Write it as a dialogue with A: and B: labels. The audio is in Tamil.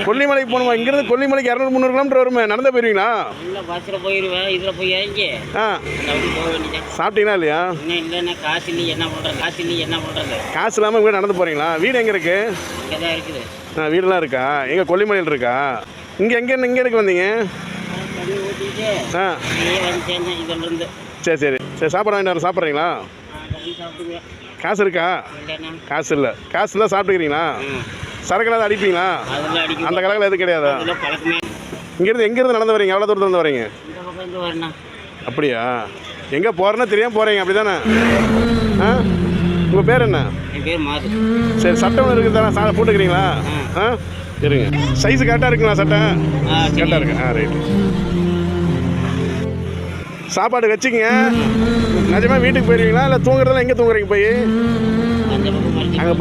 A: கொல்லிமலைக்கு போகணுமா? இங்கேருந்து கொல்லிமலைக்கு 200-300 கிலோமீட்டர் வருமே, நடந்தே போயிருவீங்களா?
B: இல்லை பஸ்ஸில் போயிடுவேன். இதில் போய் இறங்கி போக வேண்டியதான்.
A: சாப்பிட்டீங்களா இல்லையா?
B: இன்னும் இல்லைன்னா காசு இல்லை, என்ன பண்ணுறது?
A: காசு இல்லாமல் வீடு நடந்து போகிறீங்களா? வீடு எங்கே இருக்குது?
B: இங்கே தான் இருக்குது.
A: வீடெலாம் இருக்கா? எங்கே கொல்லிமலையில் இருக்கா? இங்கே இங்கே எதுக்கு வந்தீங்க?
B: தண்ணி ஊற்றிட்டு வந்து சேர்ந்தேன் இதிலிருந்து.
A: சரி சாப்பாடு வாங்கிட்டு வர சாப்பிட்றீங்களா?
B: சாப்பிட்டுக்குவேன்.
A: காசு இருக்கா?
B: இல்லைண்ணா
A: காசு இல்லை. காசு இருந்தால் சாப்பிட்டுக்கிறீங்களா? சரக்குலாம் எதாவது அடிப்பீங்களா?
B: அதெல்லாம் அடிக்கும்.
A: அந்த கலக்கில் எதுவும் கிடையாதா?
B: அதெல்லாம் பழக்கமே.
A: எங்கேருந்து நடந்து வரீங்க? எவ்வளோ தூரத்துலேருந்து வரீங்க?
B: இந்த பக்கம் இருந்து வரணும்.
A: அப்படியா? எங்கே போகிறேன்னு தெரியாமல் போகிறீங்க அப்படி தானே? உங்கள் பேர் என்ன?
B: என் பேர் மாது.
A: சரி, சட்டை ஒன்று இருக்குது தானே, போட்டுக்கிறீங்களா? இருங்க. சைஸு கரெக்டாக இருக்குங்களா சட்டை? கரெக்டாக இருக்கு. ரைட். சாப்பாடு வச்சுக்கங்க. நிஜமாக வீட்டுக்கு போயிடுவீங்களா இல்லை தூங்குறதெல்லாம் எங்கே தூங்குறீங்க போய்?
B: அந்த பக்கம்
A: அங்கே